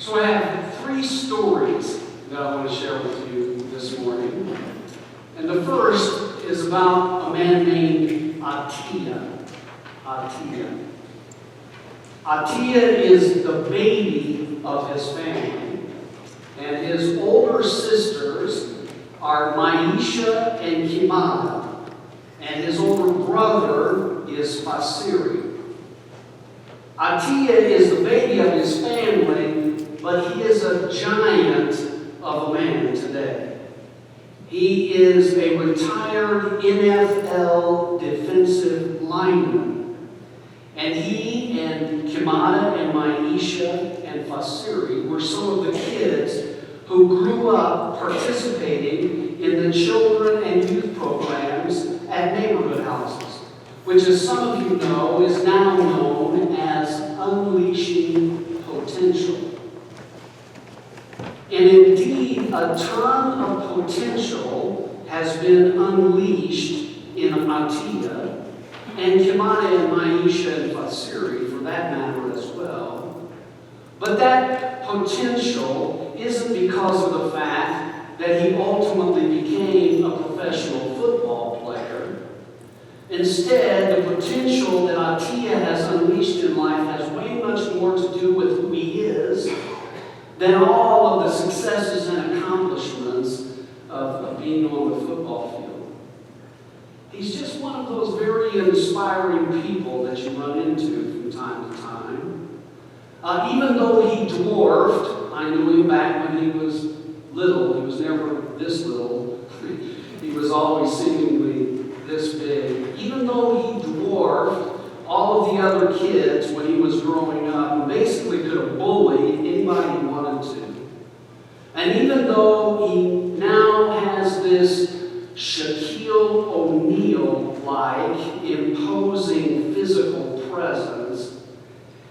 So I have three stories that I want to share with you this morning. And the first is about a man named Atiya. Atiya is the baby of his family. And his older sisters are Maisha and Kimada. And his older brother is Fasiri. Atiya is the baby of his family, but he is a giant of a man today. He is a retired NFL defensive lineman. And he and Kimada and Maisha and Fasiri were some of the kids who grew up participating in the children and youth programs at neighborhood houses, which, as some of you know, is now known as Unleashing Potential. And indeed, a ton of potential has been unleashed in Atiya, and Kimada and Maisha and Fasiri, for that matter as well. But that potential isn't because of the fact that he ultimately became a professional football player. Instead, the potential that Atiya has unleashed in life has way much more to do with who he is than all of the successes and accomplishments of being on the football field. He's just one of those very inspiring people that you run into from time to time. Even though he dwarfed, I knew him back when he was little. He was never this little. He was always seemingly this big. Even though he dwarfed all of the other kids when he was growing up, and basically could have bullied anybody he wanted to. And even though he now has this Shaquille O'Neal-like imposing physical presence,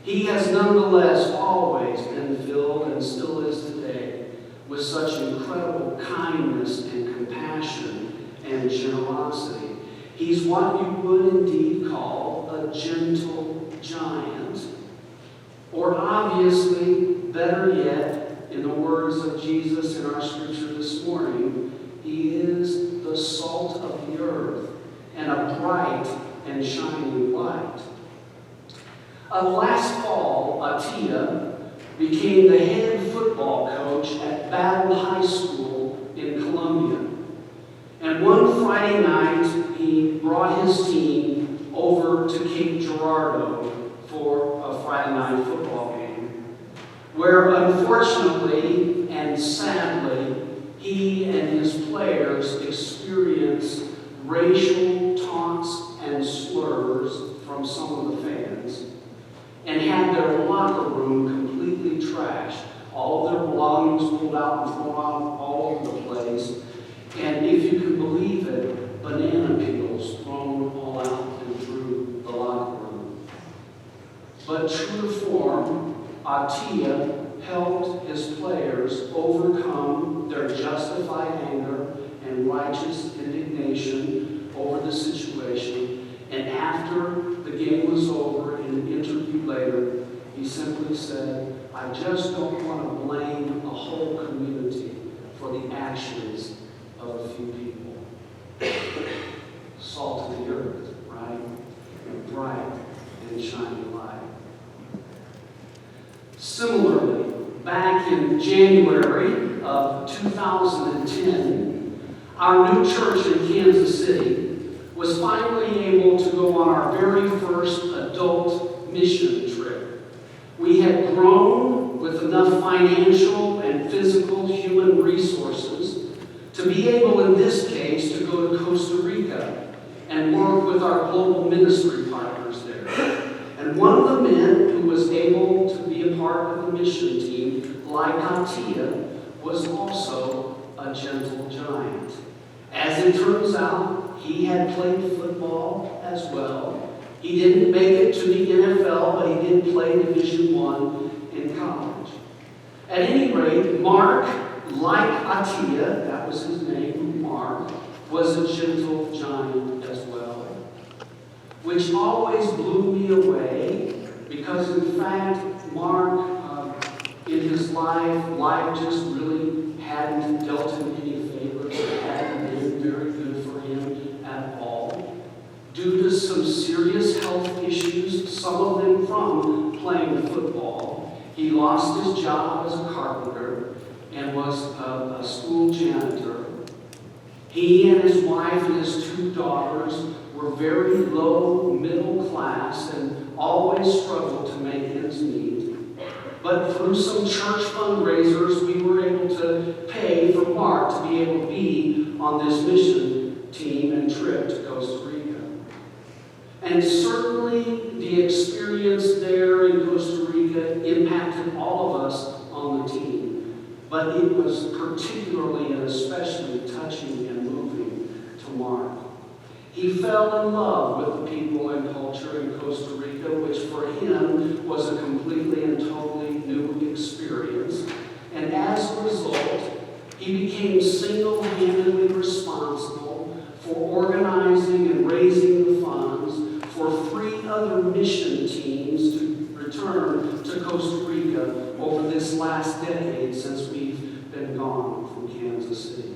he has nonetheless always been filled, and still is today, with such incredible kindness and compassion and generosity. He's what you would indeed call a gentle giant. Or obviously, better yet, in the words of Jesus in our scripture this morning, he is the salt of the earth and a bright and shining light. Last fall, Atiya became the head football coach at Battle High School in Columbia. And one Friday night, he brought his team over to Cape Girardeau for a Friday night football game, where unfortunately and sadly, he and his players experienced racial taunts and slurs from some of the fans, and had their locker room completely trashed. All of their belongings pulled out and thrown out all over the place. And if you can believe it, banana peels thrown all out and through the locker room. But true to form, Atiya helped his players overcome their justified anger and righteous indignation over the situation. And after the game was over, in an interview later, he simply said, "I just don't want to blame a whole community for the actions of a few people." Salt of the earth, right? And bright and shining light. Similarly, back in January of 2010, our new church in Kansas City was finally able to go on our very first adult mission trip. We had grown with enough financial and physical human resources to be able, in this case, to go to Costa Rica and work with our global ministry partners there. And one of the men who was able to be a part of the mission team, like Atiya, was also a gentle giant. As it turns out, he had played football as well. He didn't make it to the NFL, but he did play Division I in college. At any rate, Mark, like Atiya, that was his name, Mark, was a gentle giant as well, which always blew me away because, in fact, Mark, in his life just really hadn't dealt him any favors. It hadn't been very good for him at all. Due to some serious health issues, some of them from playing football, he lost his job as a carpenter and was a school janitor. He and his wife and his 2 daughters were very low middle class and always struggled to make ends meet. But through some church fundraisers, we were able to pay for Mark to be able to be on this mission team and trip to Costa Rica. And certainly the experience there in Costa Rica impacted all of us on the team. But it was particularly and especially touching and moving to Mark. He fell in love with the people and culture in Costa Rica, which for him was a completely and totally new experience. And as a result, he became single-handedly responsible for organizing and raising the funds for 3 other mission teams to return to Costa Rica over this last decade since we've been gone from Kansas City.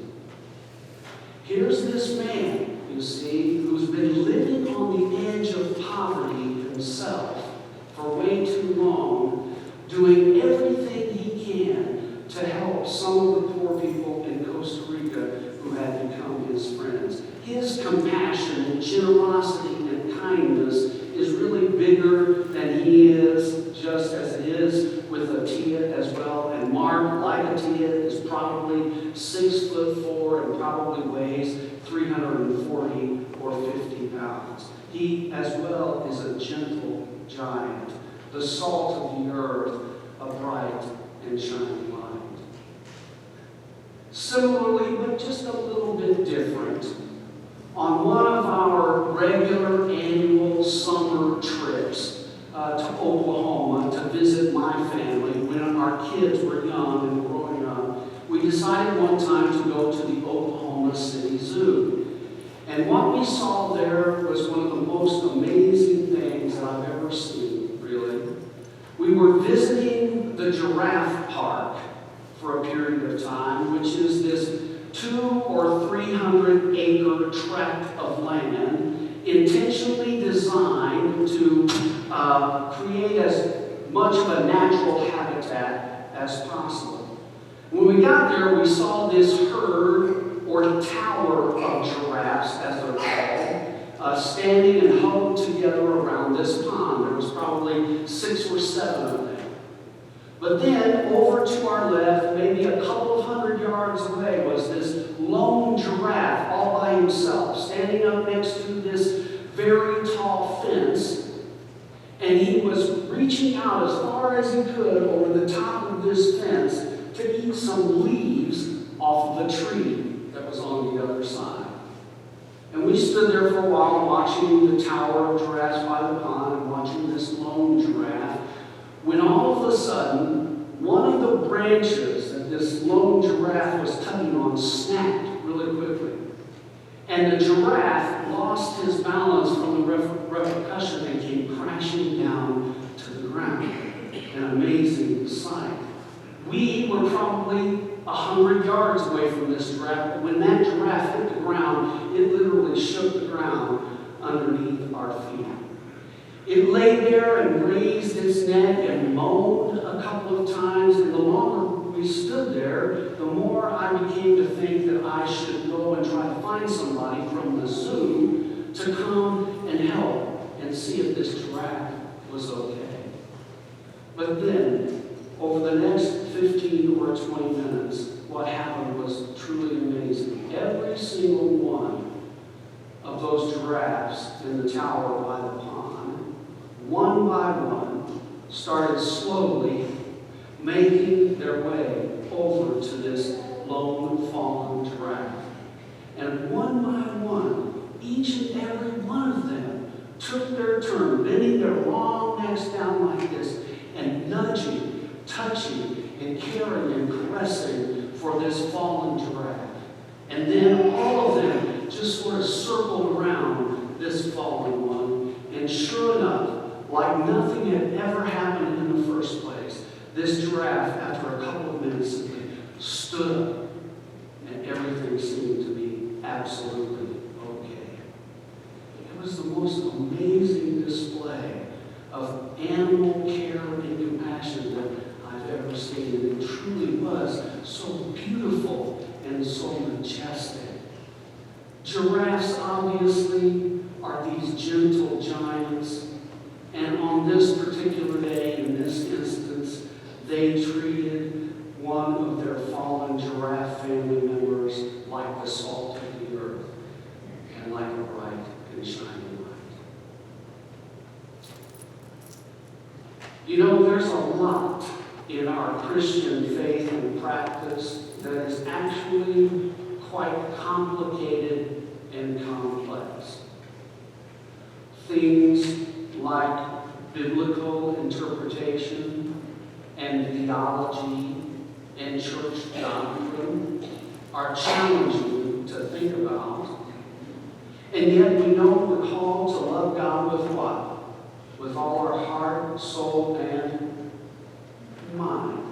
Here's this man, you see, who's been living on the edge of poverty himself for way too long, doing everything he can to help some of the poor people in Costa Rica who had become his friends. His compassion, generosity, and kindness is really bigger than he is, just as it is with Atia as well. And Mark, like Atia, is probably 6'4" and probably weighs 340 or 50 pounds. He, as well, is a gentle giant, the salt of the earth, a bright and shining light. Similarly, but just a little bit different, on one of our regular annual summer trips to Oklahoma to visit my family when our kids were young and growing up, we decided one time to go to the Oklahoma City Zoo. And what we saw there was one of the most amazing things that I've ever seen, really. We were visiting the giraffe park for a period of time, which is this 200 or 300 acre tract of land intentionally designed to create as much of a natural habitat as possible. When we got there, we saw this herd or tower of giraffes, as they're called, standing and huddled together around this pond. There was probably 6 or 7 of them. But then, over to our left, maybe a couple of 100 yards away, was this lone giraffe all by himself, standing up next to this very tall fence. And he was reaching out as far as he could over the top of this fence to eat some leaves off of the tree that was on the other side. And we stood there for a while watching the tower of giraffes by the pond and watching this lone giraffe, when all of a sudden, one of the branches that this lone giraffe was tugging on snapped really quickly. And the giraffe lost his balance from the repercussion and came crashing down to the ground. An amazing sight. We were probably 100 yards away from this giraffe, but when that giraffe hit the ground, it literally shook the ground underneath our feet. It lay there and raised its neck and moaned a couple of times, and the longer we stood there, the more I began to think that I should go and try to find somebody from the zoo to come and help and see if this giraffe was okay. But then, over the next 15 or 20 minutes, what happened was truly amazing. Every single one of those giraffes in the tower by the pond, one by one, started slowly making their way over to this lone fallen giraffe. And one by one, each and every one of them took their turn, bending their long necks down like this, and nudging, touching, and caring and caressing for this fallen giraffe. And then all of them just sort of circled around this fallen one, and sure enough, like nothing had ever happened in the first place, This giraffe, after a couple of minutes, simply stood up, and everything seemed to be absolutely okay. It was the most amazing display of animal care and compassion that I've ever seen. And it truly was so beautiful and so majestic. Giraffes, obviously, are these gentle giants. And on this particular day, in this instance, they treated one of their fallen giraffe family members like the salt of the earth and like a bright and shining light. You know, there's a lot in our Christian faith and practice that is actually quite complicated and complex. Things like biblical interpretation and theology and church doctrine are challenging to think about. And yet we know we're called to love God with what? With all our heart, soul, and mind.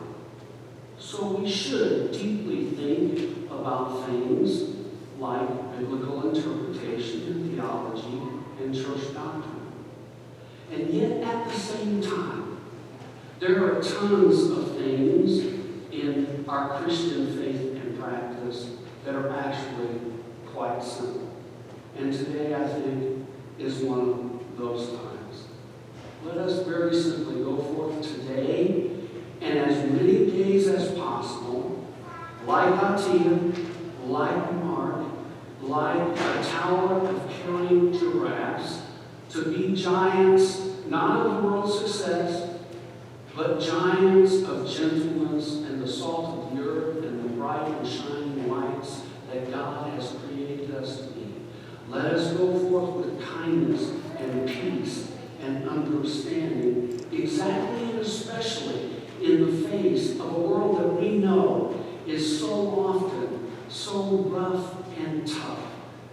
So we should deeply think about things like biblical interpretation and theology and church doctrine. And yet at the same time, there are tons of things in our Christian faith and practice that are actually quite simple. And today, I think, is one of those times. Let us very simply go forth today and as many days as possible, like Atiya, like Mark, like a tower of carrying giraffes, to be giants, not of world success, but giants of gentleness and the salt of the earth and the bright and shining lights that God has created us to be. Let us go forth with kindness and peace and understanding, exactly and especially in the face of a world that we know is so often so rough and tough,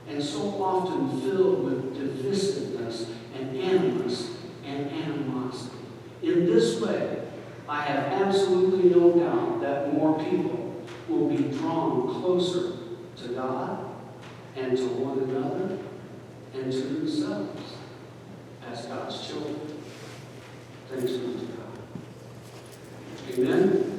and so often filled with divisiveness and animus and animosity. In this way, I have absolutely no doubt that more people will be drawn closer to God and to one another and to themselves as God's children. Thanks be to God. Amen.